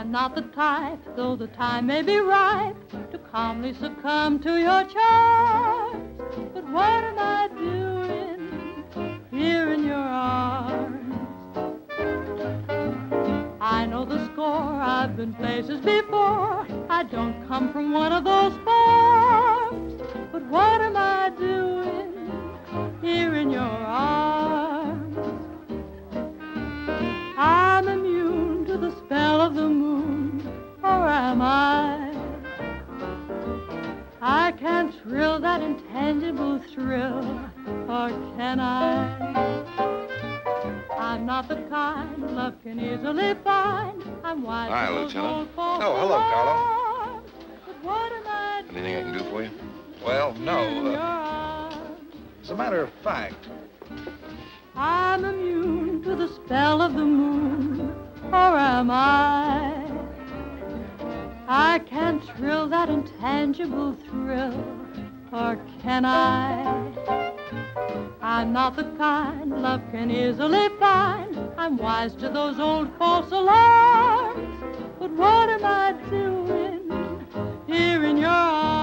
I'm not the type, though the time may be ripe, to calmly succumb to your charms. But what am I doing here in your arms? I know the score, I've been places before. I don't come from one of those farms. But what am I doing here in your arms? I'm immune to the spell of the moon, or am I? I can't thrill that intangible thrill, or can I? I'm not the kind love can easily find. I'm wise. Hi, Lieutenant. Oh, hello, Carlo. But what am I doing? Anything I can do for you? Well, in no. your arms? As a matter of fact, I'm immune to the spell of the moon, or am I? I can't thrill that intangible thrill, or can I? I'm not the kind love can easily find. I'm wise to those old false alarms. But what am I doing here in your arms?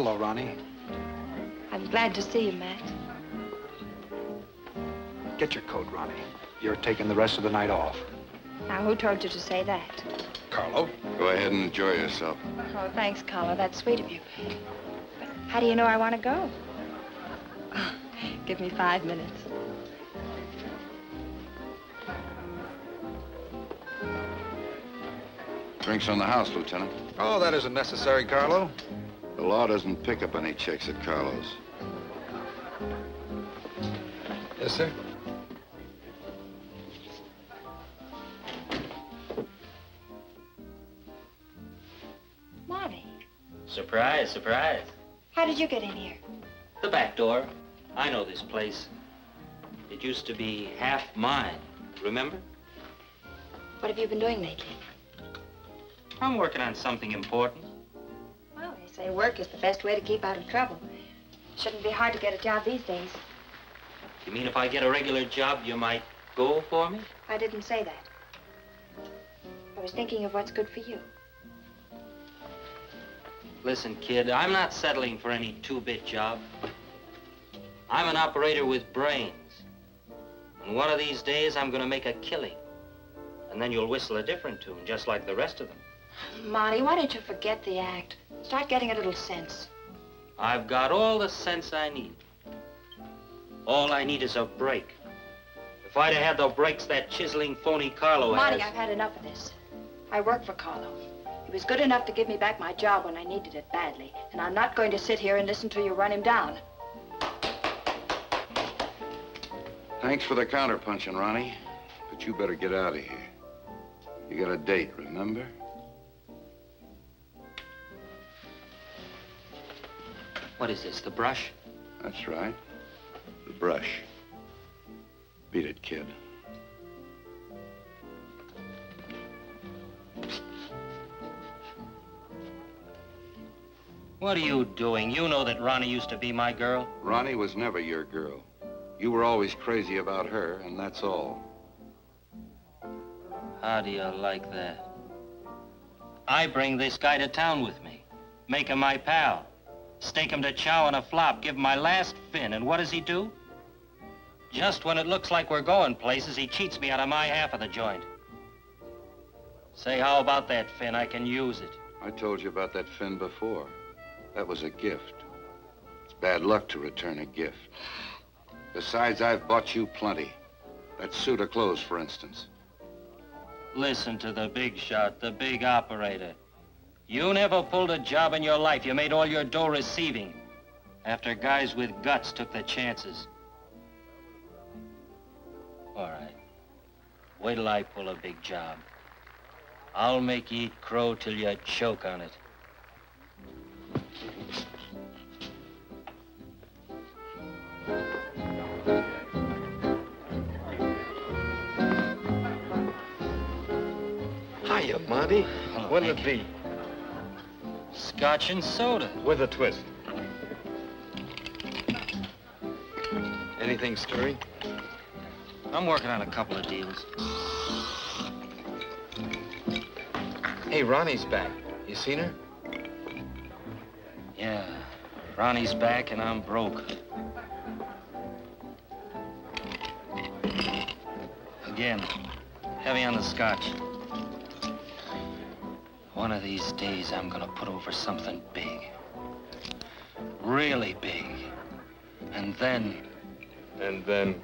hello, Ronnie. I'm glad to see you, Matt. Get your coat, Ronnie. You're taking the rest of the night off. Now, who told you to say that? Carlo? Go ahead and enjoy yourself. Oh, thanks, Carlo. That's sweet of you. But how do you know I want to go? Oh, give me 5 minutes. Drinks on the house, Lieutenant. Oh, that isn't necessary, Carlo. The law doesn't pick up any chicks at Carlo's. Yes, sir. Monte, Surprise, surprise. how did you get in here? The back door. I know this place. It used to be half mine, remember? What have you been doing lately? I'm working on something important. Well, they say work is the best way to keep out of trouble. Shouldn't be hard to get a job these days. You mean if I get a regular job, you might go for me? I didn't say that. I was thinking of what's good for you. Listen, kid, I'm not settling for any two-bit job. I'm an operator with brains. And one of these days, I'm gonna make a killing. And then you'll whistle a different tune, just like the rest of them. Monte, why don't you forget the act? Start getting a little sense. I've got all the sense I need. All I need is a break. If I'd have had the breaks that chiseling phony Carlo has... Monte, I've had enough of this. I work for Carlo. He was good enough to give me back my job when I needed it badly. And I'm not going to sit here and listen to you run him down. Thanks for the counterpunching, Ronnie. But you better get out of here. You got a date, remember? What is this, the brush? That's right. The brush. Beat it, kid. What are you doing? You know that Ronnie used to be my girl. Ronnie was never your girl. You were always crazy about her, and that's all. How do you like that? I bring this guy to town with me. Make him my pal. Stake him to chow on a flop, give him my last fin, and what does he do? Just when it looks like we're going places, he cheats me out of my half of the joint. Say, how about that fin? I can use it. I told you about that fin before. That was a gift. It's bad luck to return a gift. Besides, I've bought you plenty. That suit of clothes, for instance. Listen to the big shot, the big operator. You never pulled a job in your life. You made all your dough receiving. After guys with guts took the chances. All right. Wait till I pull a big job. I'll make you eat crow till you choke on it. Hiya, Monte. Oh, What'll thank it be? Scotch and soda. With a twist. Anything stirring? I'm working on a couple of deals. Hey, Ronnie's back. You seen her? Yeah, Ronnie's back and I'm broke. Again, heavy on the scotch. One of these days, I'm gonna put over something big. Really big. And then... And then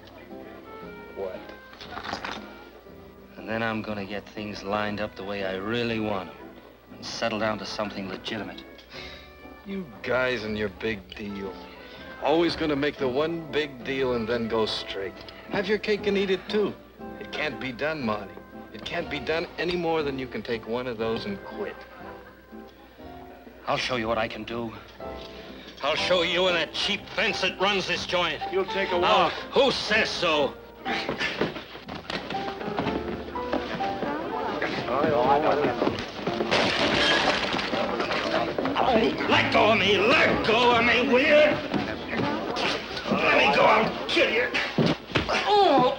what? And then I'm gonna get things lined up the way I really want them. And settle down to something legitimate. You guys and your big deal. Always gonna make the one big deal and then go straight. Have your cake and eat it, too. It can't be done, Monte. It can't be done any more than you can take one of those and quit. I'll show you what I can do. I'll show you and that cheap fence that runs this joint. You'll take a Now, walk. who says so? Let go of me! Let go of me, will you? Let me go, I'll kill you. Oh!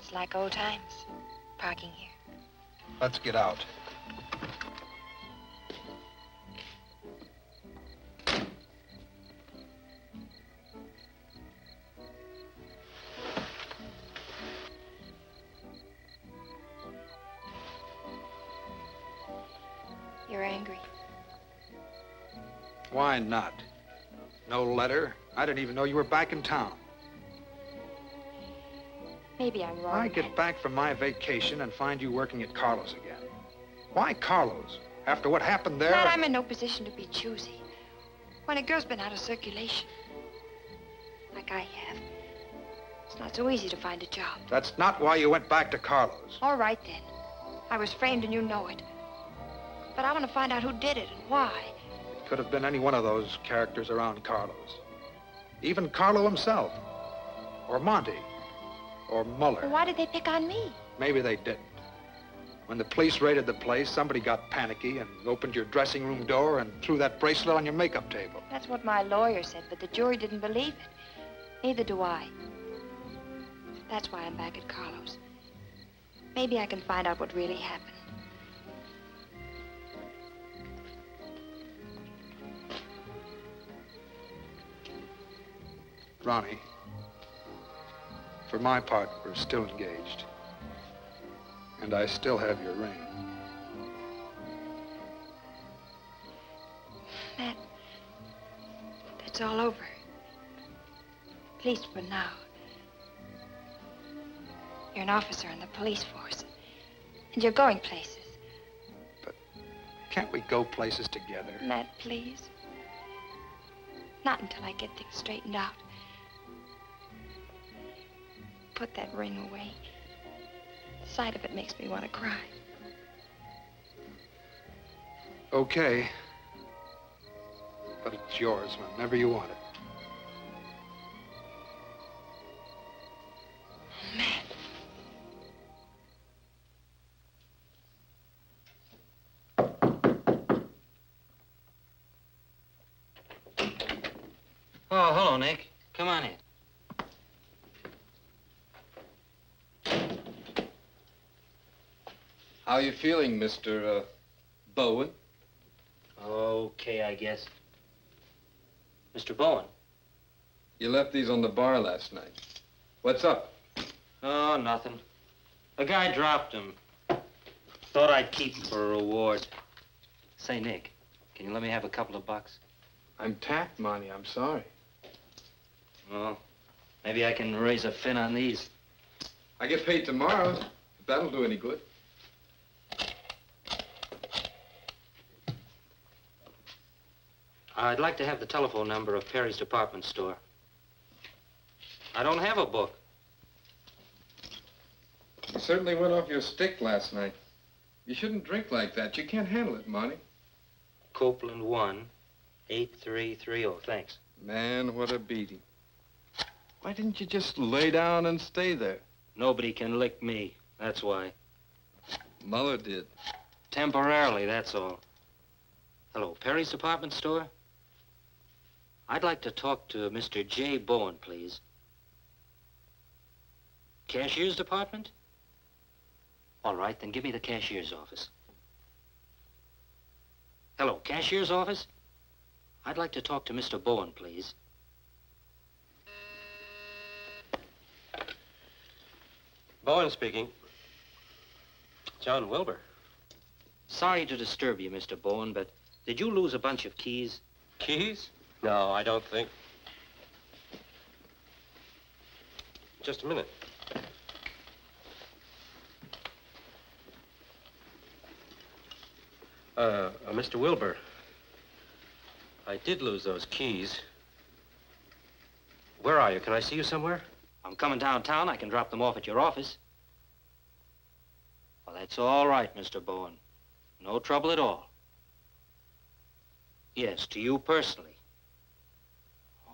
It's like old times, parking here. Let's get out. You're angry. Why not? No letter. I didn't even know you were back in town. Maybe I'm wrong. I get back from my vacation and find you working at Carlo's again. Why Carlo's? After what happened there? Matt, I'm in no position to be choosy. When a girl's been out of circulation, like I have, it's not so easy to find a job. That's not why you went back to Carlo's. All right, then. I was framed and you know it. But I want to find out who did it and why. It could have been any one of those characters around Carlo's. Even Carlo himself. Or Monte. Or Muller. Well, why did they pick on me? Maybe they didn't. When the police raided the place, somebody got panicky and opened your dressing room door and threw that bracelet on your makeup table. That's what my lawyer said, but the jury didn't believe it. Neither do I. That's why I'm back at Carlo's. Maybe I can find out what really happened. Ronnie, for my part, we're still engaged. And I still have your ring. Matt, it's all over. At least for now. You're an officer in the police force. And you're going places. But can't we go places together? Matt, please. Not until I get things straightened out. Put that ring away. The sight of it makes me want to cry. Okay. But it's yours whenever you want it. Matt. Oh, hello, Nick. Come on in. How you feeling, Mr. Bowen? Okay, I guess. Mr. Bowen. You left these on the bar last night. What's up? Oh, nothing. A guy dropped them. Thought I'd keep him for a reward. Say, Nick, can you let me have a couple of bucks? I'm tapped, Monty. I'm sorry. Well, maybe I can raise a fin on these. I get paid tomorrow, if that'll do any good. I'd like to have the telephone number of Perry's department store. I don't have a book. You certainly went off your stick last night. You shouldn't drink like that. You can't handle it, Monty. Copeland 1, 8330. Thanks. Man, what a beating. Why didn't you just lay down and stay there? Nobody can lick me. That's why. Muller did. Temporarily, that's all. Hello, Perry's department store? I'd like to talk to Mr. J. Bowen, please. Cashier's department? All right, then give me the cashier's office. Hello, cashier's office? I'd like to talk to Mr. Bowen, please. Bowen speaking. John Wilbur. Sorry to disturb you, Mr. Bowen, but did you lose a bunch of keys? Keys? No, I don't think. Just a minute. Mr. Wilbur, I did lose those keys. Where are you? Can I see you somewhere? I'm coming downtown. I can drop them off at your office. Well, that's all right, Mr. Bowen. No trouble at all. Yes, to you personally.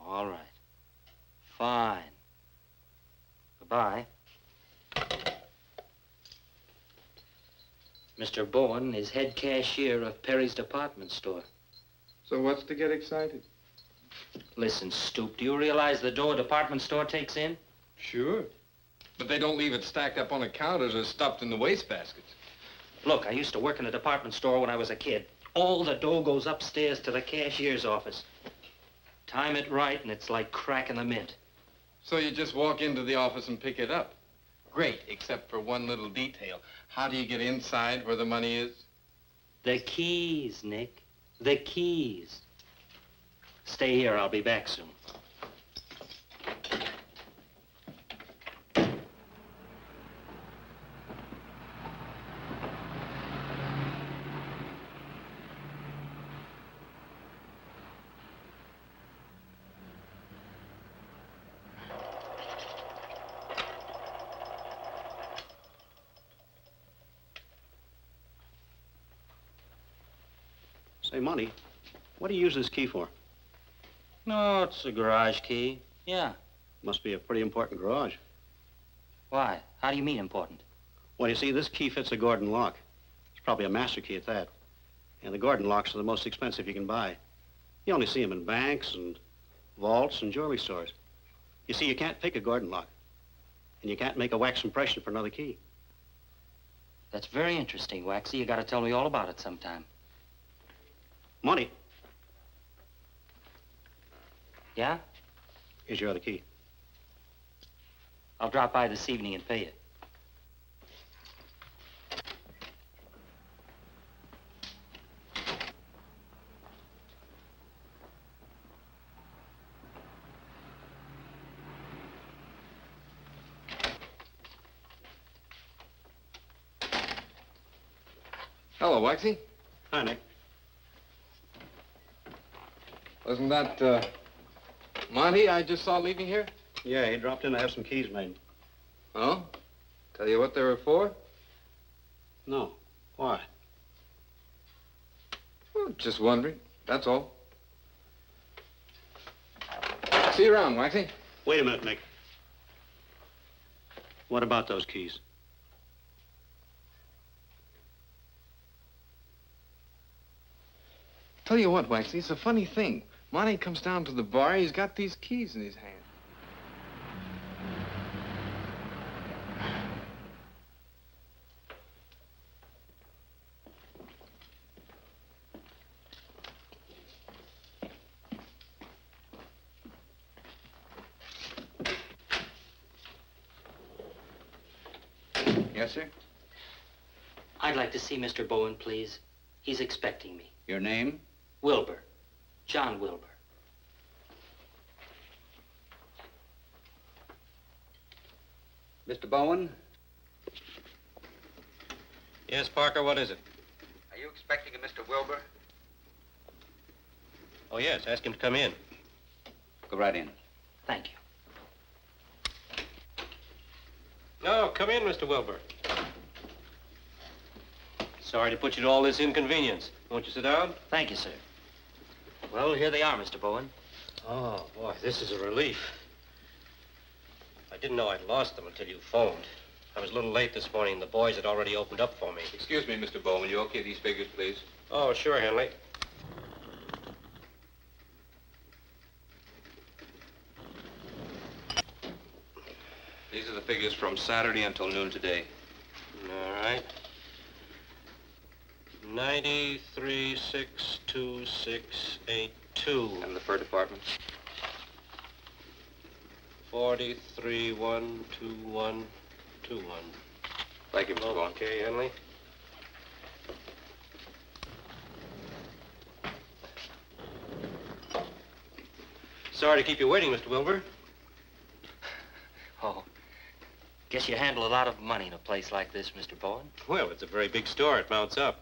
All right. Fine. Goodbye. Mr. Bowen is head cashier of Perry's department store. So what's to get excited? Listen, Stoop, do you realize the dough a department store takes in? Sure. But they don't leave it stacked up on the counters or stuffed in the wastebaskets. Look, I used to work in a department store when I was a kid. All the dough goes upstairs to the cashier's office. Time it right, and it's like cracking the mint. So you just walk into the office and pick it up. Great, except for one little detail. How do you get inside where the money is? The keys, Nick. The keys. Stay here. I'll be back soon. Say, Monty, what do you use this key for? No, it's a garage key. Yeah. Must be a pretty important garage. Why? How do you mean important? Well, you see, this key fits a Gordon lock. It's probably a master key at that. And the Gordon locks are the most expensive you can buy. You only see them in banks and vaults and jewelry stores. You see, you can't pick a Gordon lock. And you can't make a wax impression for another key. That's very interesting, Waxey. You gotta tell me all about it sometime. Monty, Yeah? here's your other key. I'll drop by this evening and pay you. Hello, Waxey. Hi, Nick. Wasn't that, Monty I just saw leaving here? Yeah, he dropped in to have some keys made. Oh? Tell you what they were for? No. Why? Well, just wondering. That's all. See you around, Waxey. Wait a minute, Nick. What about those keys? Tell you what, Waxey, it's a funny thing. Monty comes down to the bar, he's got these keys in his hand. Yes, sir? I'd like to see Mr. Bowen, please. He's expecting me. Your name? Wilbur. John Wilbur. Mr. Bowen? Yes, Parker, what is it? Are you expecting a Mr. Wilbur? Oh, yes, ask him to come in. Go right in. Thank you. No, come in, Mr. Wilbur. Sorry to put you to all this inconvenience. Won't you sit down? Thank you, sir. Well, here they are, Mr. Bowen. Oh, boy, this is a relief. I didn't know I'd lost them until you phoned. I was a little late this morning. The boys had already opened up for me. Excuse me, Mr. Bowen. You okay these figures, please? Oh, sure, Henley. These are the figures from Saturday until noon today. All right. 93,62682. And the fur department? 43,12121. Thank you, Mr. Bowen. Okay, Henley. Sorry to keep you waiting, Mr. Wilbur. Oh, guess you handle a lot of money in a place like this, Mr. Bowen. Well, it's a very big store. It mounts up.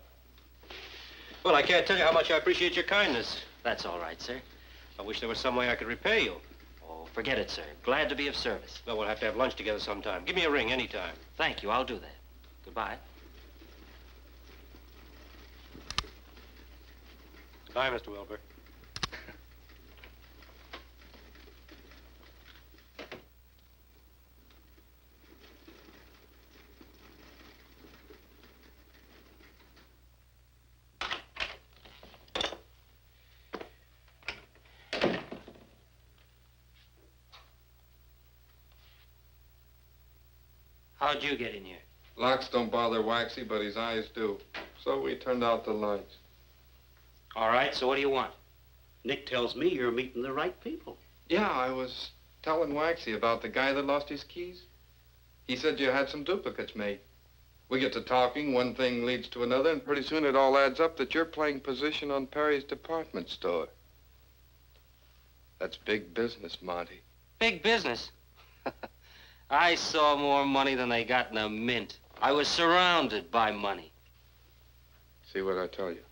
Well, I can't tell you how much I appreciate your kindness. That's all right, sir. I wish there was some way I could repay you. Oh, forget it, sir. Glad to be of service. Well, we'll have to have lunch together sometime. Give me a ring anytime. Thank you. I'll do that. Goodbye. Goodbye, Mr. Wilbur. How'd you get in here? Locks don't bother Waxey, but his eyes do. So we turned out the lights. All right, so what do you want? Nick tells me you're meeting the right people. Yeah, I was telling Waxey about the guy that lost his keys. He said you had some duplicates made. We get to talking, one thing leads to another, and pretty soon it all adds up that you're playing position on Perry's department store. That's big business, Monte. Big business. I saw more money than they got in a mint. I was surrounded by money. See what I tell you?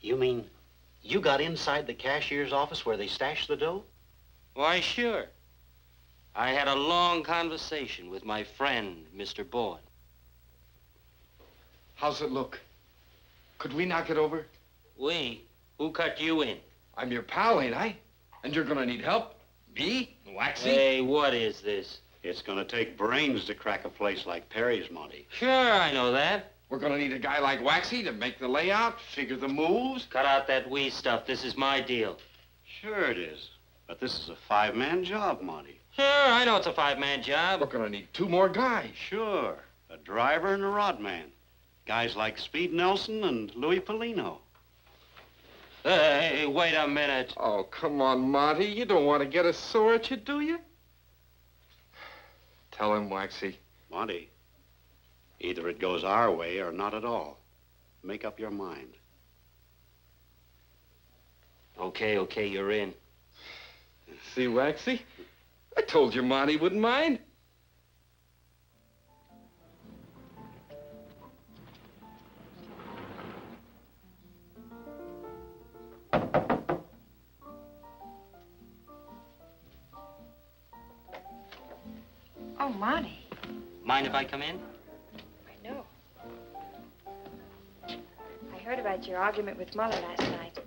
You mean you got inside the cashier's office where they stashed the dough? Why, sure. I had a long conversation with my friend, Mr. Bowen. How's it look? Could we knock it over? We? Who cut you in? I'm your pal, ain't I? And you're gonna need help? Me? Waxey? Hey, what is this? It's gonna take brains to crack a place like Perry's, Monte. Sure, I know that. We're gonna need a guy like Waxey to make the layout, figure the moves. Cut out that we stuff. This is my deal. Sure it is. But this is a five-man job, Monte. Sure, I know it's a five-man job. We're gonna need 2 more guys. Sure. A driver and a rod man. Guys like Speed Nelson and Louie Palino. Hey, wait a minute. Oh, come on, Monte. You don't want to get a sore at you, do you? Tell him, Waxey. Monte, either it goes our way or not at all. Make up your mind. Okay, you're in. See, Waxey? I told you Monte wouldn't mind. Oh, Monte. Mind if I come in? I know. I heard about your argument with Muller last night.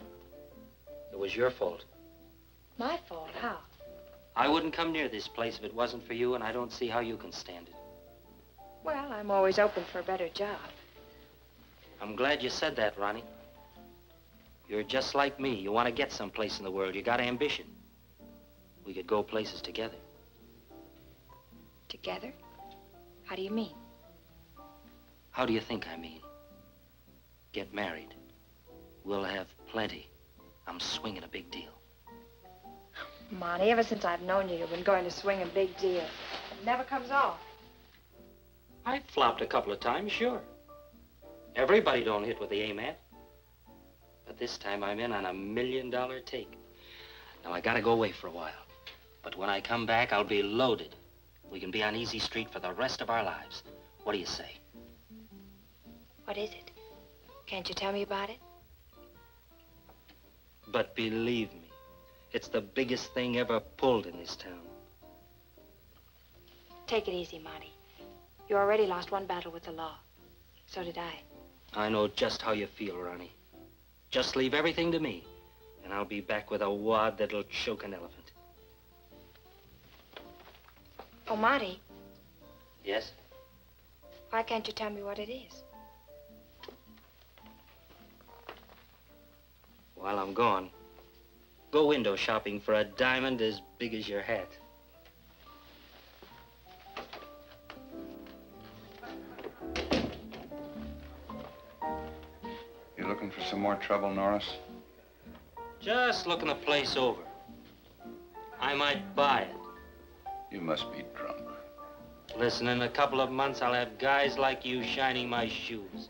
It was your fault. My fault? How? I wouldn't come near this place if it wasn't for you, and I don't see how you can stand it. Well, I'm always open for a better job. I'm glad you said that, Ronnie. You're just like me. You want to get someplace in the world. You got ambition. We could go places together. Together? How do you mean? How do you think I mean? Get married. We'll have plenty. I'm swinging a big deal. Monte, ever since I've known you, you've been going to swing a big deal. It never comes off. I flopped a couple of times, sure. Everybody don't hit with the aim at. But this time I'm in on $1 million take. Now, I gotta go away for a while. But when I come back, I'll be loaded. We can be on easy street for the rest of our lives. What do you say? What is it? Can't you tell me about it? But believe me, it's the biggest thing ever pulled in this town. Take it easy, Monte. You already lost one battle with the law. So did I. I know just how you feel, Ronnie. Just leave everything to me, and I'll be back with a wad that'll choke an elephant. Oh, Monte, Yes? why can't you tell me what it is? While I'm gone, go window shopping for a diamond as big as your hat. You looking for some more trouble, Norris? Just looking the place over. I might buy it. You must be drunk. Listen, in a couple of months, I'll have guys like you shining my shoes.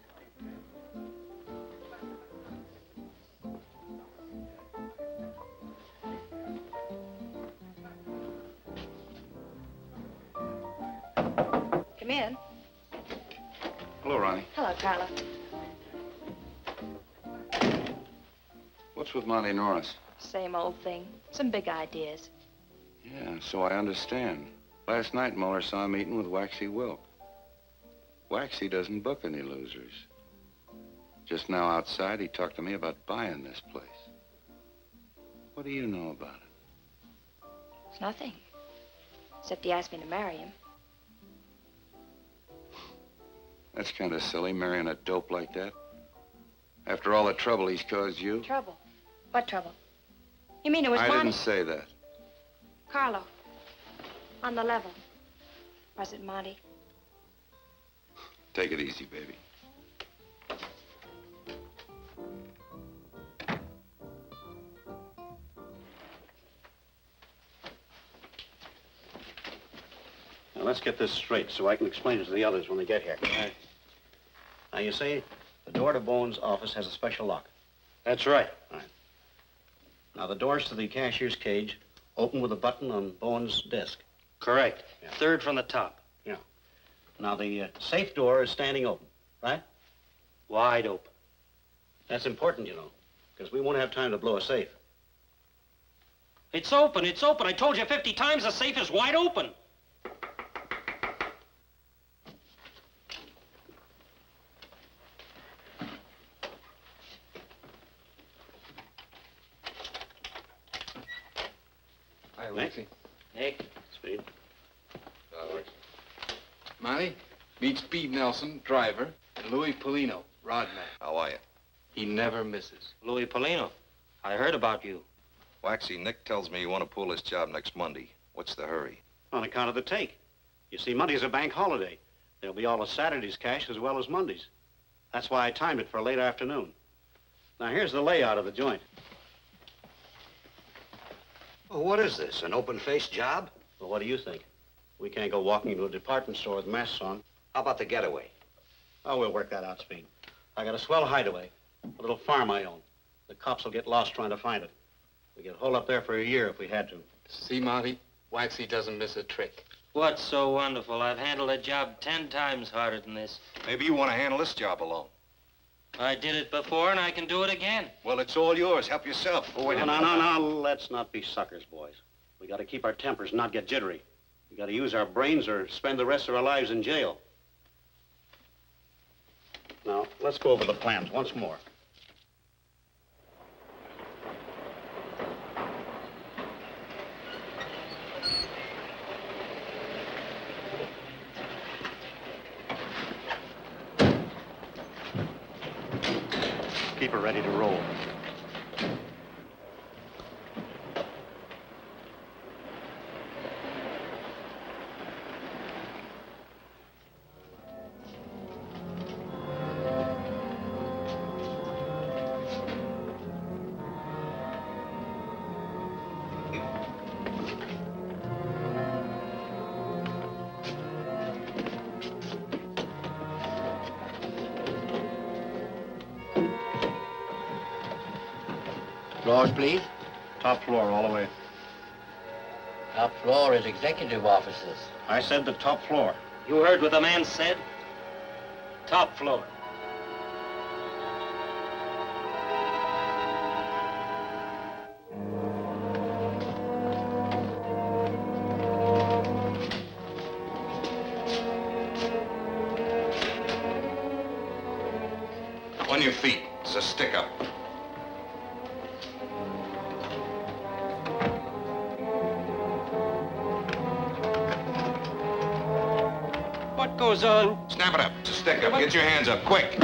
Come in. Hello, Ronnie. Hello, Carlo. What's with Monte Norris? Same old thing. Some big ideas. Yeah, so I understand. Last night, Muller saw him meeting with Waxey Wilk. Waxey doesn't book any losers. Just now outside, he talked to me about buying this place. What do you know about it? It's nothing. Except he asked me to marry him. That's kind of silly, marrying a dope like that. After all the trouble he's caused you. Trouble? What trouble? You mean it was I Monte? didn't say that. Carlo. On the level. Was it Monte? Take it easy, baby. Now, let's get this straight so I can explain it to the others when they get here. All right. Now, you say the door to Bowen's office has a special lock. That's right. Now, the doors to the cashier's cage open with a button on Bowen's desk. Correct. Yeah. Third from the top. Now, the safe door is standing open, right? Wide open. That's important, you know, because we won't have time to blow a safe. It's open. It's open. I told you 50 times the safe is wide open. Hi, Waxey. Hey. Speed. Monte, meet Speed Nelson, driver, and Louie Palino, rodman. How are you? He never misses. Louie Palino. I heard about you. Waxy, Nick tells me you want to pull this job next Monday. What's the hurry? On account of the take. You see, Monday's a bank holiday. There'll be all of Saturday's cash as well as Monday's. That's why I timed it for late afternoon. Now, here's the layout of the joint. Well, what is this, an open-faced job? Well, what do you think? We can't go walking into a department store with masks on. How about the getaway? Oh, we'll work that out, Speed. I got a swell hideaway, a little farm I own. The cops will get lost trying to find it. We could hole up there for a year if we had to. See, Monte, Waxy doesn't miss a trick. What's so wonderful? I've handled a job 10 times harder than this. Maybe you want to handle this job alone. I did it before, and I can do it again. Well, it's all yours. Help yourself. Oh, wait a minute. No. Let's not be suckers, boys. We got to keep our tempers, not get jittery. We got to use our brains or spend the rest of our lives in jail. Now, let's go over the plans once more. Keep her ready to roll. floors, please? Top floor, all the way. Top floor is executive offices. I said the top floor. You heard what the man said? Top floor. On your feet. It's a stick-up. What goes on? Snap it up. It's a stick-up. Get your hands up, quick.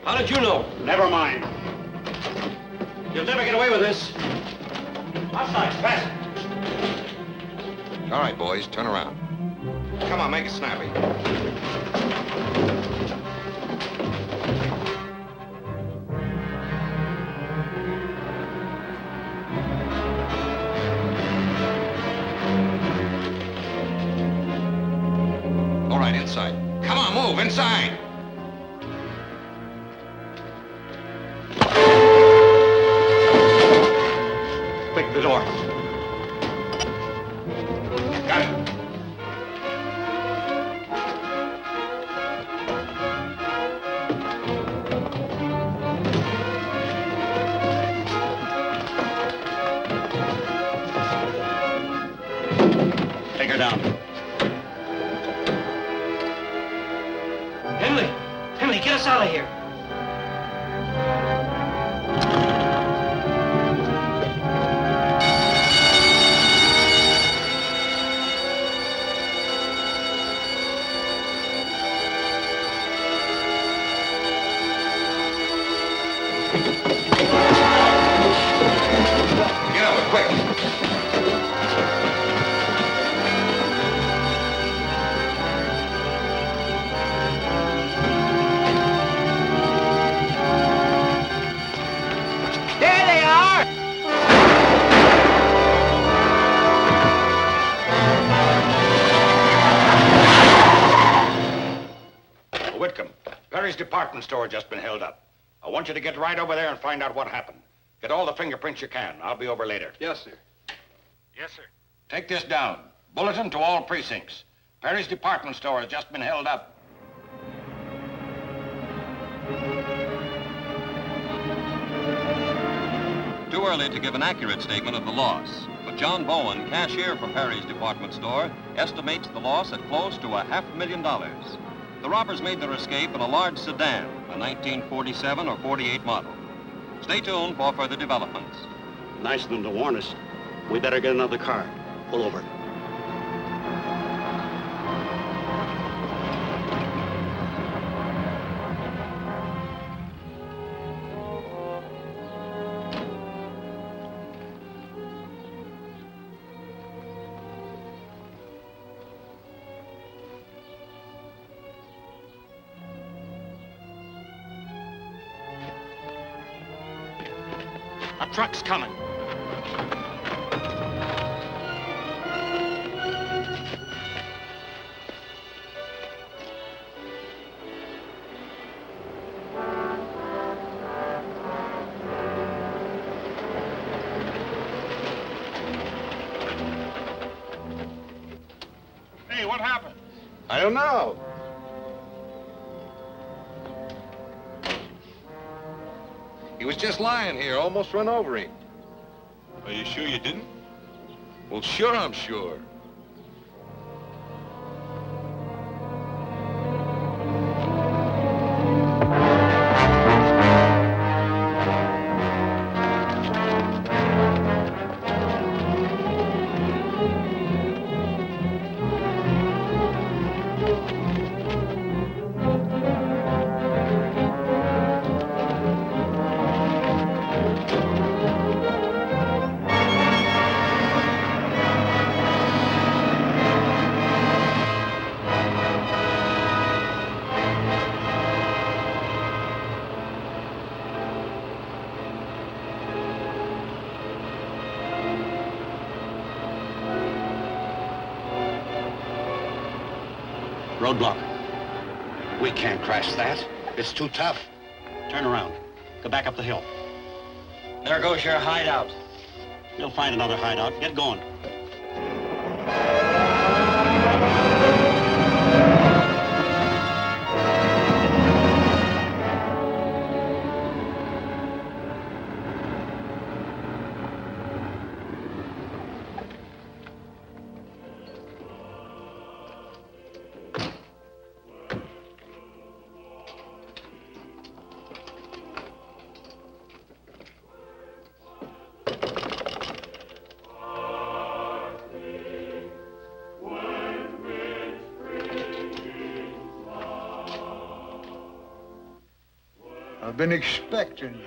How did you know? Never mind. You'll never get away with this. Outside, fast. All right, boys, turn around. Come on, make it snappy. All right, inside. Come on, move, inside. Quick, the door. Got it. Take her down. Henry, get us out of here. Get up, quick. There they are! Whitcomb, Perry's department store has just been held up. I want you to get right over there and find out what happened. Get all the fingerprints you can. I'll be over later. Yes, sir. Yes, sir. Take this down. Bulletin to all precincts. Perry's department store has just been held up. Too early to give an accurate statement of the loss, but John Bowen, cashier for Perry's department store, estimates the loss at close to $500,000. The robbers made their escape in a large sedan, a 1947 or 48 model. Stay tuned for further developments. Nice of them to warn us. We better get another car. Pull over. A truck's coming. Hey, what happened? I don't know. He was just lying here, almost run over him. Are you sure you didn't? Well, sure, I'm sure. Roadblock. We can't crash that. It's too tough. Turn around. Go back up the hill. There goes your hideout. We'll find another hideout. Get going. I've been expecting you.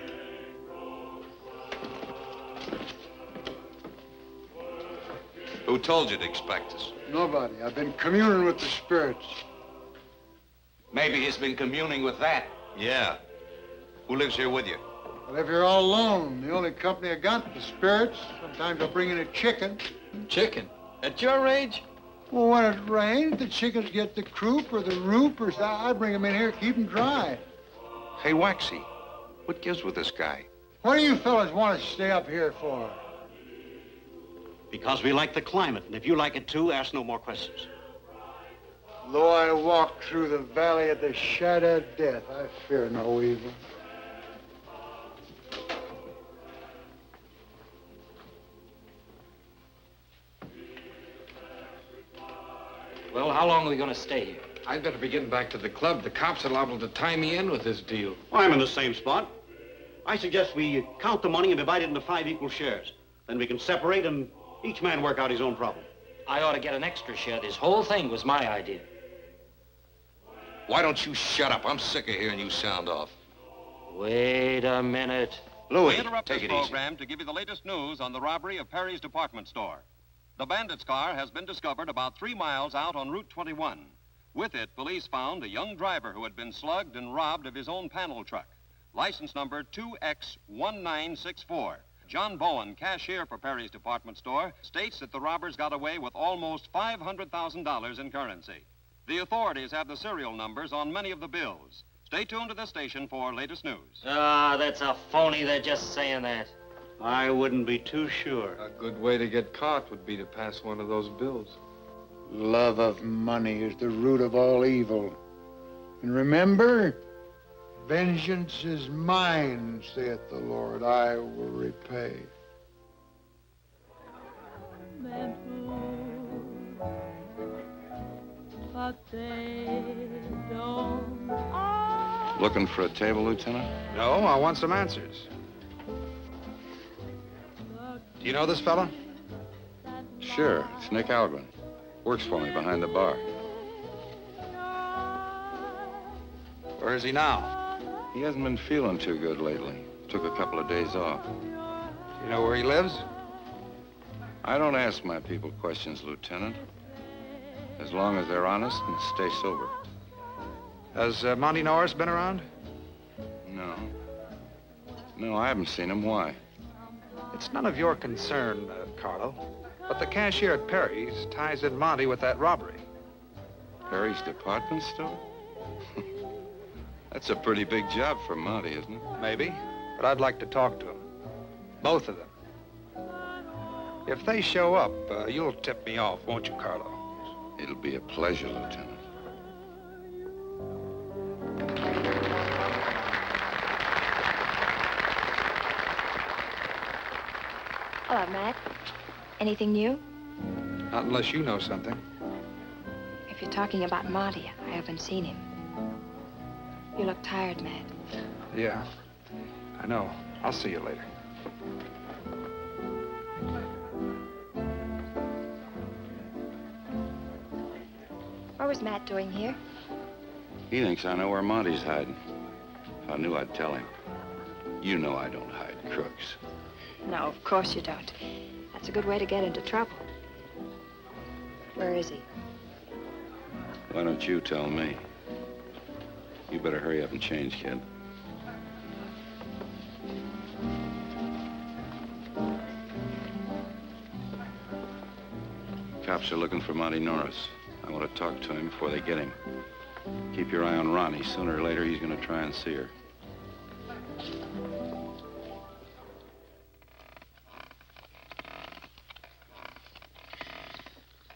Who told you to expect us? Nobody. I've been communing with the spirits. Maybe he's been communing with that. Yeah. Who lives here with you? Well, if you're all alone, the only company I got, the spirits. Sometimes I'll bring in a chicken. Chicken? At your age? Well, when it rains, the chickens get the croup or the roop, or I bring them in here, keep them dry. Hey, Waxey, what gives with this guy? What do you fellas want to stay up here for? Because we like the climate, and if you like it too, ask no more questions. Though I walk through the valley of the shadow of death, I fear no evil. Well, how long are we going to stay here? I'd better be getting back to the club. The cops are liable to tie me in with this deal. Well, I'm in the same spot. I suggest we count the money and divide it into 5 equal shares. Then we can separate and each man work out his own problem. I ought to get an extra share. This whole thing was my idea. Why don't you shut up? I'm sick of hearing you sound off. Wait a minute. We Louie, interrupt take this it easy. program to give you the latest news on the robbery of Perry's department store. The bandit's car has been discovered about 3 miles out on Route 21. With it, police found a young driver who had been slugged and robbed of his own panel truck. License number 2X1964. John Bowen, cashier for Perry's department store, states that the robbers got away with almost $500,000 in currency. The authorities have the serial numbers on many of the bills. Stay tuned to this station for latest news. Ah, that's a phony. They're just saying that. I wouldn't be too sure. A good way to get caught would be to pass one of those bills. Love of money is the root of all evil. And remember, vengeance is mine, saith the Lord. I will repay. But they don't. Looking for a table, Lieutenant? No, I want some answers. Do you know this fella? Sure, it's Nick Algren. Works for me behind the bar. Where is he now? He hasn't been feeling too good lately. Took a couple of days off. Do you know where he lives? I don't ask my people questions, Lieutenant. As long as they're honest and stay sober. Has Monte Norris been around? No. No, I haven't seen him. Why? It's none of your concern, Carlo. But the cashier at Perry's ties in Monte with that robbery. Perry's department store? That's a pretty big job for Monte, isn't it? Maybe, but I'd like to talk to him. Both of them. If they show up, you'll tip me off, won't you, Carlo? It'll be a pleasure, Lieutenant. Hello, Matt. Anything new? Not unless you know something. If you're talking about Monte, I haven't seen him. You look tired, Matt. Yeah, I know. I'll see you later. What was Matt doing here? He thinks I know where Monte's hiding. If I knew, I'd tell him. You know I don't hide crooks. No, of course you don't. That's a good way to get into trouble. Where is he? Why don't you tell me? You better hurry up and change, kid. Cops are looking for Monte Norris. I want to talk to him before they get him. Keep your eye on Ronnie. Sooner or later, he's going to try and see her.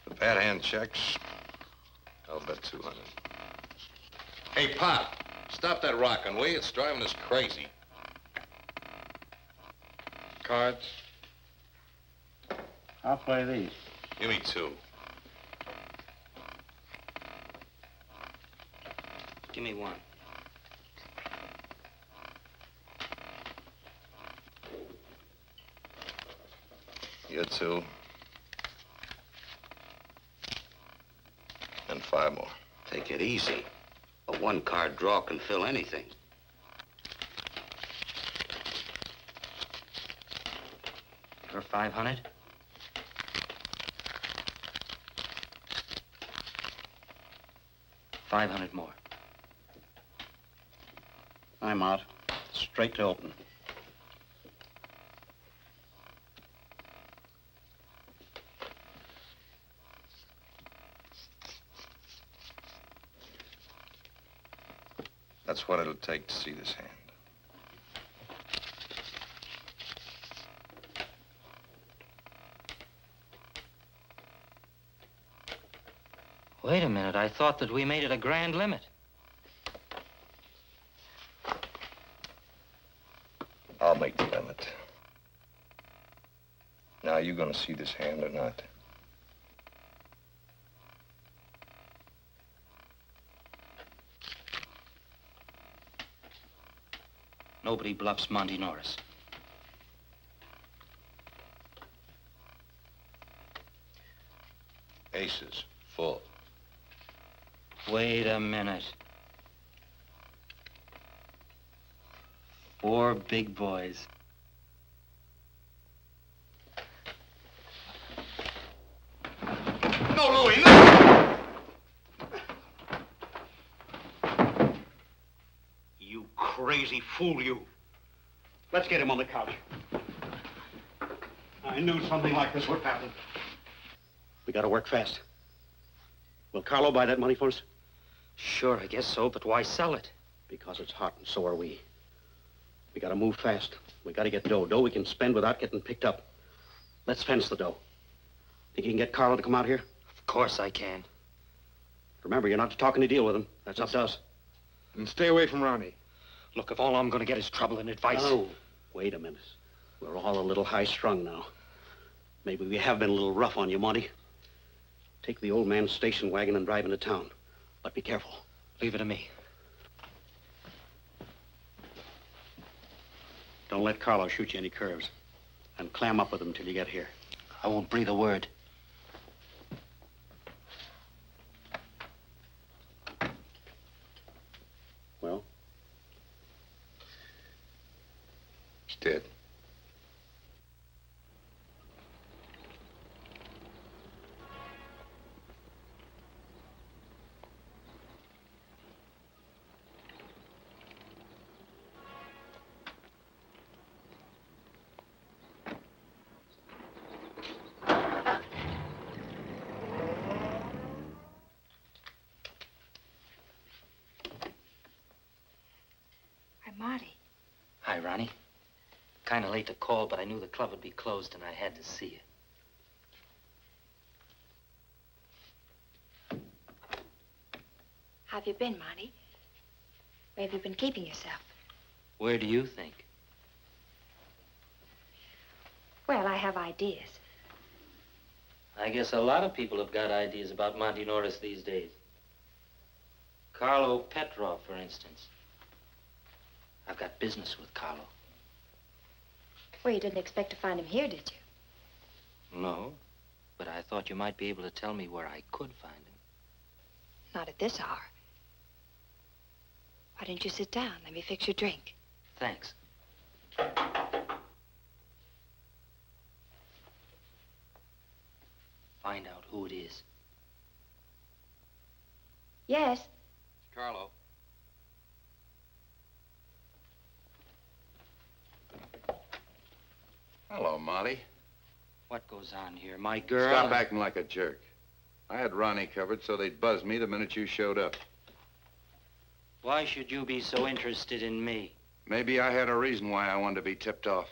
The bad hand checks. I'll bet 200. Hey, Pop, stop that rockin', will you? It's driving us crazy. Cards? I'll play these. Give me 2. Give me 1. You 2. And 5 more. Take it easy. A 1-card draw can fill anything. For 500? $500 more. I'm out. Straight to open. That's what it'll take to see this hand. Wait a minute. I thought that we made it a grand limit. I'll make the limit. Now, you gonna see this hand or not? Nobody bluffs Monte Norris. Aces, full. Wait a minute. 4 big boys. No, Louie, no! You crazy fool, you. Let's get him on the couch. I knew something like this would happen. We gotta work fast. Will Carlo buy that money for us? Sure, I guess so, but why sell it? Because it's hot, and so are we. We gotta move fast. We gotta get dough. Dough we can spend without getting picked up. Let's fence the dough. Think you can get Carlo to come out here? Of course I can. Remember, you're not to talk any deal with him. That's up to us. And stay away from Ronnie. Look, if all I'm gonna get is trouble and advice... Oh, wait a minute. We're all a little high-strung now. Maybe we have been a little rough on you, Monte. Take the old man's station wagon and drive into town. But be careful. Leave it to me. Don't let Carlo shoot you any curves. And clam up with him till you get here. I won't breathe a word. Well? He's dead. Marty. Hi, Ronnie. Kind of late to call, but I knew the club would be closed and I had to see you. How have you been, Monty? Where have you been keeping yourself? Where do you think? Well, I have ideas. I guess a lot of people have got ideas about Monte Norris these days. Carlo Petrov, for instance. I've got business with Carlo. Well, you didn't expect to find him here, did you? No, but I thought you might be able to tell me where I could find him. Not at this hour. Why don't you sit down? Let me fix your drink. Thanks. Find out who it is. Yes? Carlo. Hello, Monty. What goes on here? My girl... Stop acting like a jerk. I had Ronnie covered so they'd buzz me the minute you showed up. Why should you be so interested in me? Maybe I had a reason why I wanted to be tipped off.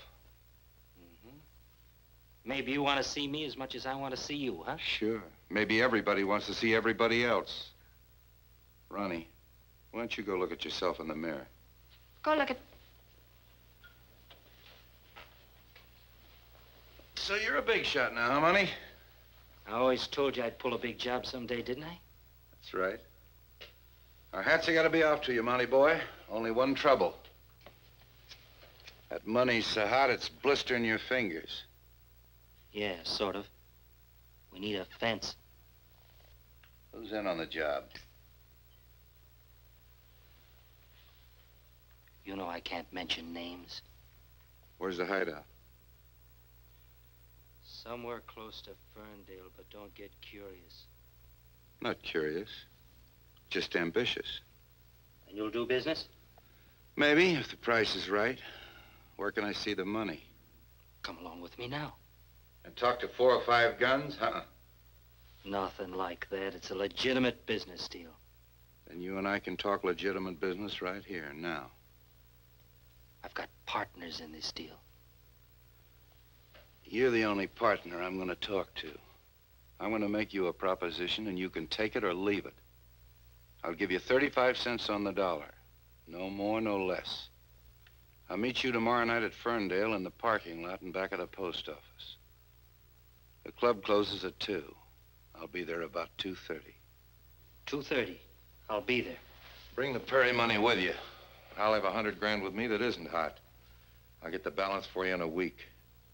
Maybe you want to see me as much as I want to see you, huh? Sure. Maybe everybody wants to see everybody else. Ronnie, why don't you go look at yourself in the mirror? Go look at... So you're a big shot now, huh, Money? I always told you I'd pull a big job someday, didn't I? That's right. Our hats have got to be off to you, Monty boy. Only one trouble. That money's so hot it's blistering your fingers. Yeah, sort of. We need a fence. Who's in on the job? You know I can't mention names. Where's the hideout? Somewhere close to Ferndale, but don't get curious. Not curious. Just ambitious. And you'll do business? Maybe, if the price is right. Where can I see the money? Come along with me now. And talk to 4 or 5 guns? Nothing like that. It's a legitimate business deal. Then you and I can talk legitimate business right here, now. I've got partners in this deal. You're the only partner I'm going to talk to. I'm going to make you a proposition, and you can take it or leave it. I'll give you 35 cents on the dollar. No more, no less. I'll meet you tomorrow night at Ferndale in the parking lot in back of the post office. The club closes at 2. I'll be there about 2:30. 2:30. I'll be there. Bring the Perry money with you. I'll have 100 grand with me that isn't hot. I'll get the balance for you in a week.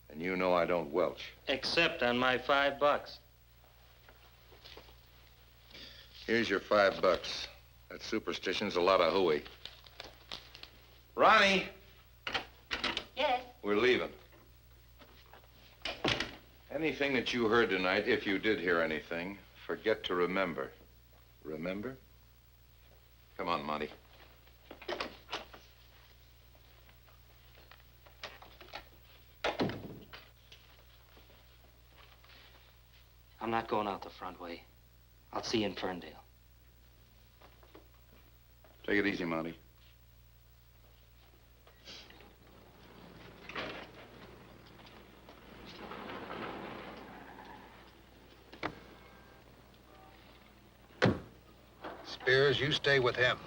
And you know I don't welch. Except on my $5. Here's your $5. That superstition's a lot of hooey. Ronnie! Yes? We're leaving. Anything that you heard tonight, if you did hear anything, forget to remember. Remember? Come on, Monty. I'm not going out the front way. I'll see you in Ferndale. Take it easy, Monty. Spears, you stay with him.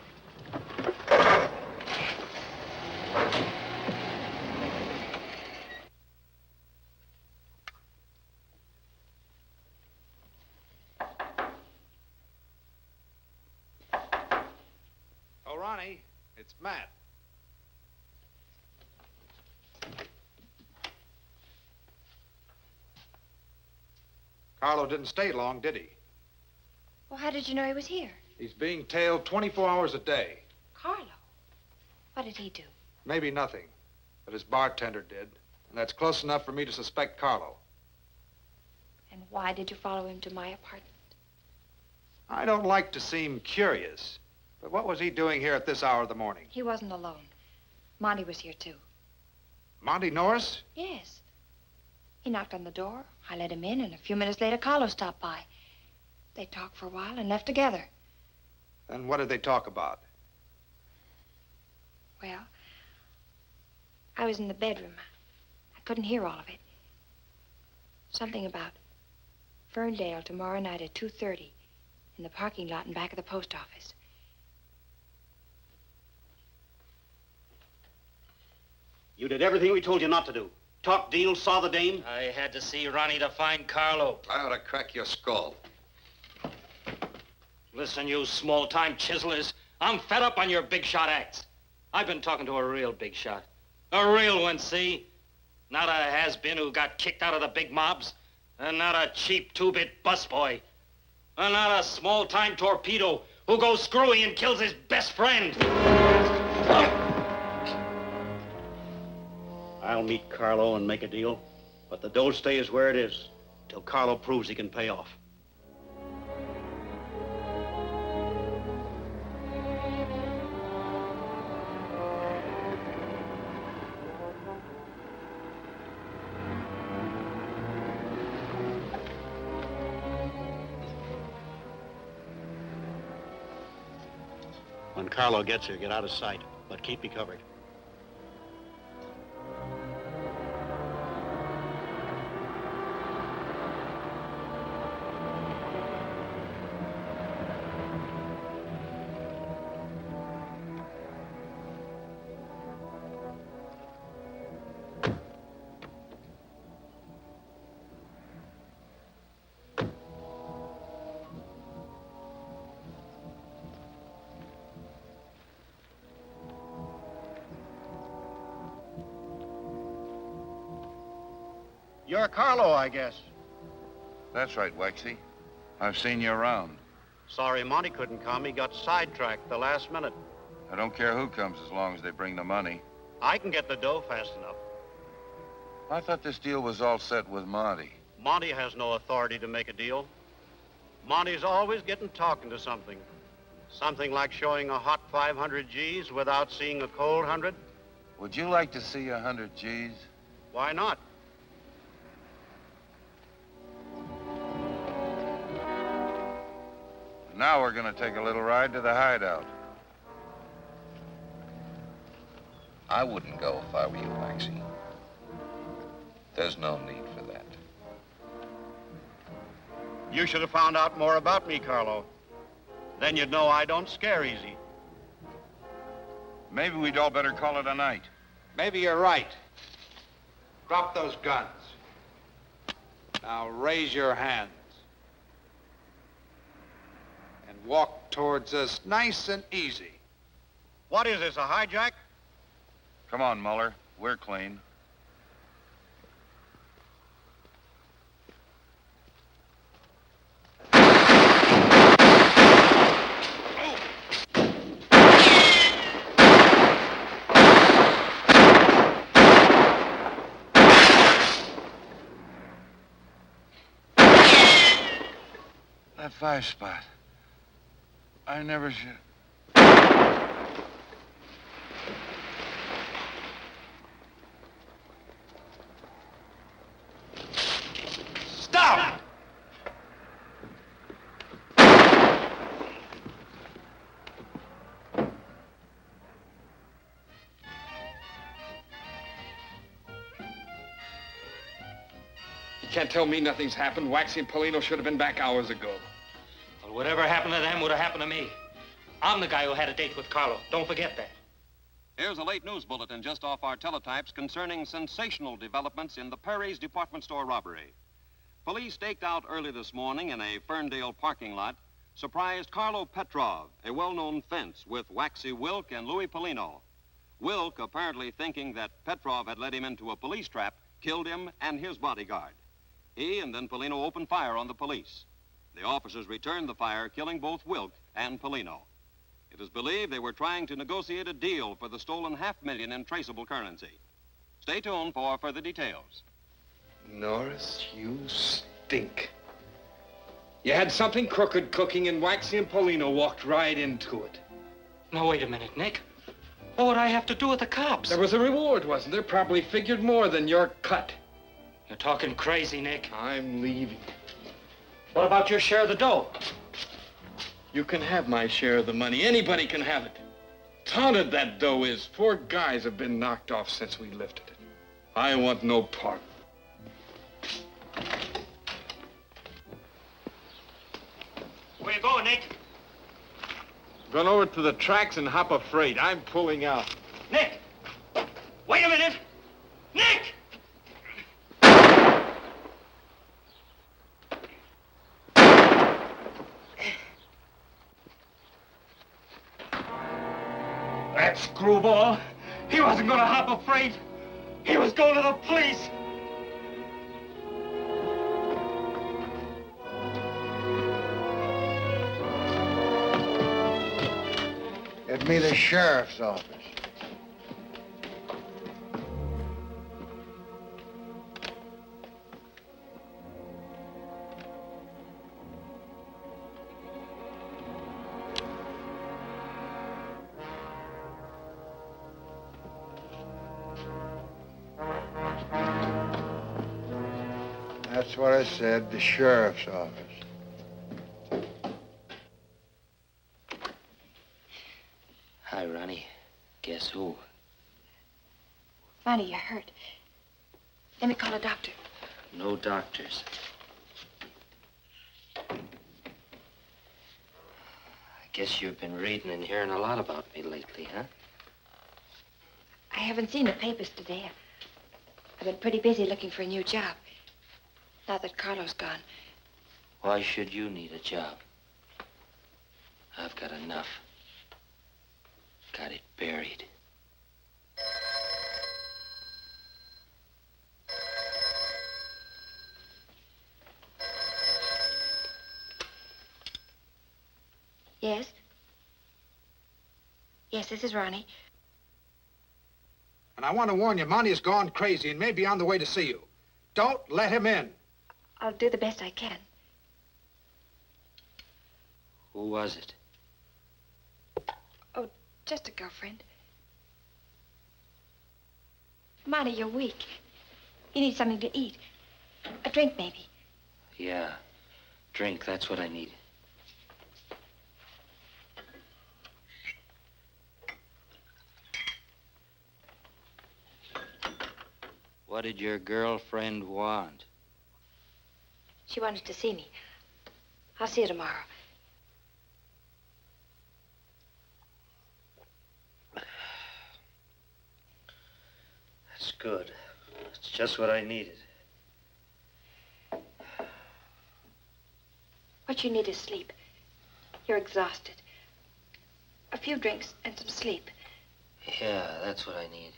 Oh, Ronnie, it's Matt. Carlo didn't stay long, did he? Well, how did you know he was here? He's being tailed 24 hours a day. Carlo? What did he do? Maybe nothing, but his bartender did. And that's close enough for me to suspect Carlo. And why did you follow him to my apartment? I don't like to seem curious, but what was he doing here at this hour of the morning? He wasn't alone. Monte was here, too. Monte Norris? Yes. He knocked on the door. I let him in, and a few minutes later, Carlo stopped by. They talked for a while and left together. And what did they talk about? Well, I was in the bedroom. I couldn't hear all of it. Something about Ferndale tomorrow night at 2:30 in the parking lot in back of the post office. You did everything we told you not to do. Talk deals, saw the dame. I had to see Ronnie to find Carlo. I ought to crack your skull. Listen, you small-time chiselers. I'm fed up on your big shot acts. I've been talking to a real big shot. A real one, see? Not a has-been who got kicked out of the big mobs. And not a cheap two-bit busboy. And not a small-time torpedo who goes screwy and kills his best friend. I'll meet Carlo and make a deal, but the dough stays where it is till Carlo proves he can pay off. When Carlo gets here, get out of sight, but keep me covered. You're Carlo, I guess. That's right, Waxey. I've seen you around. Sorry Monte couldn't come. He got sidetracked the last minute. I don't care who comes as long as they bring the money. I can get the dough fast enough. I thought this deal was all set with Monte. Monte has no authority to make a deal. Monte's always getting talking to something. Something like showing a hot 500 G's without seeing a cold 100. Would you like to see 100 G's? Why not? Now we're going to take a little ride to the hideout. I wouldn't go if I were you, Waxey. There's no need for that. You should have found out more about me, Carlo. Then you'd know I don't scare easy. Maybe we'd all better call it a night. Maybe you're right. Drop those guns. Now raise your hands. And walk towards us nice and easy. What is this, a hijack? Come on, Muller. We're clean. That 5-spot. I never should. Stop! You can't tell me nothing's happened. Waxey and Palino should have been back hours ago. Well, whatever happened to them would have happened to me. I'm the guy who had a date with Carlo. Don't forget that. Here's a late news bulletin just off our teletypes concerning sensational developments in the Perry's department store robbery. Police staked out early this morning in a Ferndale parking lot surprised Carlo Petrov, a well-known fence with Waxey Wilk and Louie Palino. Wilk, apparently thinking that Petrov had led him into a police trap, killed him and his bodyguard. He and then Palino opened fire on the police. The officers returned the fire, killing both Wilk and Palino. It is believed they were trying to negotiate a deal for the stolen $500,000 in traceable currency. Stay tuned for further details. Norris, you stink. You had something crooked cooking and Waxey and Palino walked right into it. Now, wait a minute, Nick. What would I have to do with the cops? There was a reward, wasn't there? Probably figured more than your cut. You're talking crazy, Nick. I'm leaving. What about your share of the dough? You can have my share of the money. Anybody can have it. Taunted that dough is. 4 guys have been knocked off since we lifted it. I want no part. Where you going, Nick? Run over to the tracks and hop a freight. I'm pulling out. Nick! Wait a minute! Nick! That screwball, he wasn't going to hop a freight. He was going to the police. Get me the sheriff's office. That's what I said, the sheriff's office. Hi, Ronnie. Guess who? Ronnie, you're hurt. Let me call a doctor. No doctors. I guess you've been reading and hearing a lot about me lately, huh? I haven't seen the papers today. I've been pretty busy looking for a new job. Now that Carlo's gone. Why should you need a job? I've got enough. Got it buried. Yes? Yes, this is Ronnie. And I want to warn you, Monte has gone crazy and may be on the way to see you. Don't let him in. I'll do the best I can. Who was it? Oh, just a girlfriend. Monte, you're weak. You need something to eat. A drink, maybe. Yeah. Drink, that's what I need. What did your girlfriend want? She wanted to see me. I'll see you tomorrow. That's good. It's just what I needed. What you need is sleep. You're exhausted. A few drinks and some sleep. Yeah, that's what I need.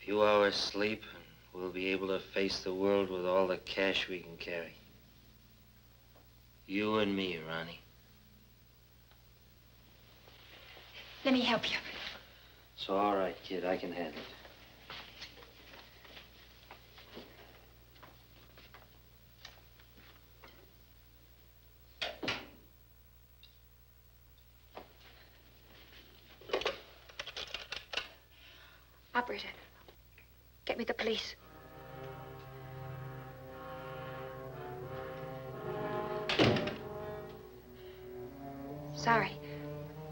A few hours sleep, and we'll be able to face the world with all the cash we can carry. You and me, Ronnie. Let me help you. It's all right, kid. I can handle it. Operator, get me the police. Sorry,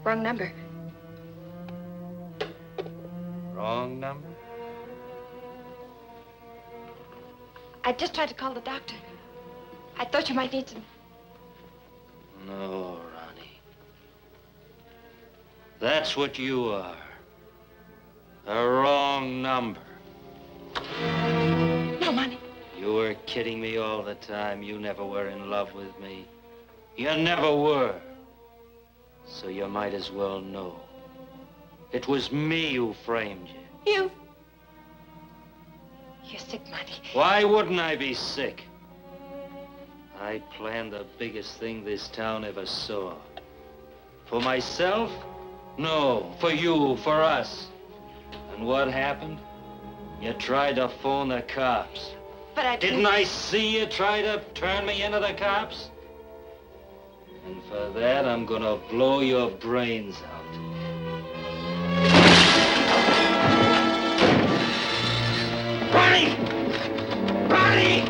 wrong number. Wrong number? I just tried to call the doctor. I thought you might need some. No, Ronnie. That's what you are. A wrong number. No, Monte. You were kidding me all the time. You never were in love with me. You never were. So you might as well know. It was me who framed you. You're sick, Monte. Why wouldn't I be sick? I planned the biggest thing this town ever saw. For myself? No, for you, for us. And what happened? You tried to phone the cops. But I didn't. I see you try to turn me into the cops? And for that, I'm gonna blow your brains out. Ronnie! Ronnie!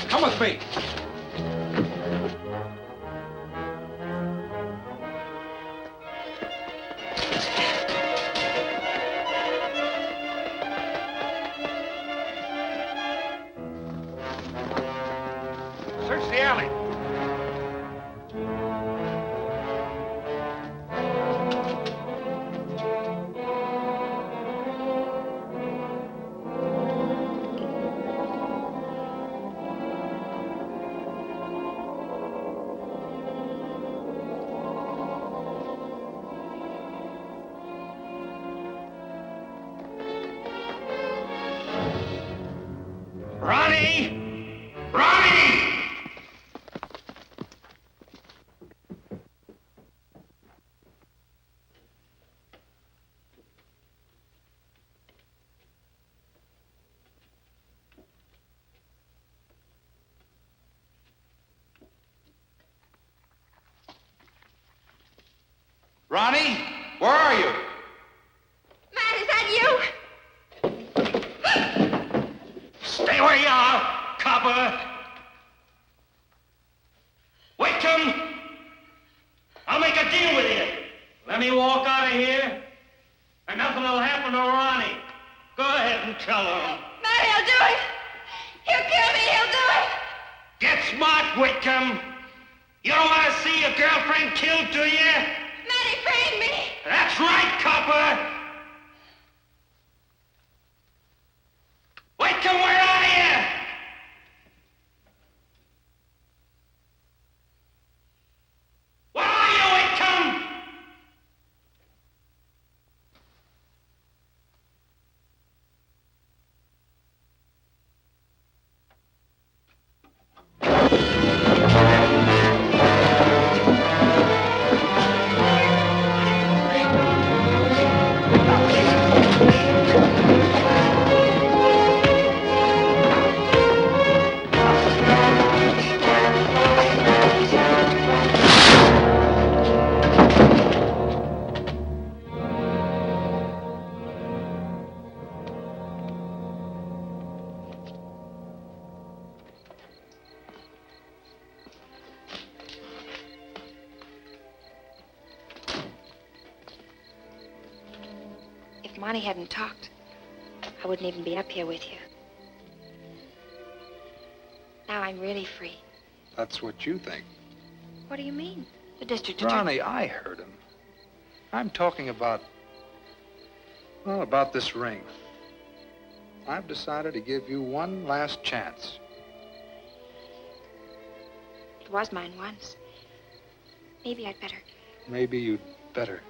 Come with me. Ronnie, where are you? Matt, is that you? Stay where you are, copper. Whitcomb, I'll make a deal with you. Let me walk out of here, and nothing will happen to Ronnie. Go ahead and tell him. Matt, he'll do it. He'll kill me. He'll do it. Get smart, Whitcomb. You don't want to see your girlfriend killed, do you? Matt, he framed me. That's right, copper. Whitcomb, where are you? Where are you, Whitcomb? If Monte hadn't talked, I wouldn't even be up here with you. Now I'm really free. That's what you think. What do you mean? The district attorney... Ronnie, I heard him. I'm talking about... well, about this ring. I've decided to give you one last chance. It was mine once. Maybe I'd better... Maybe you'd better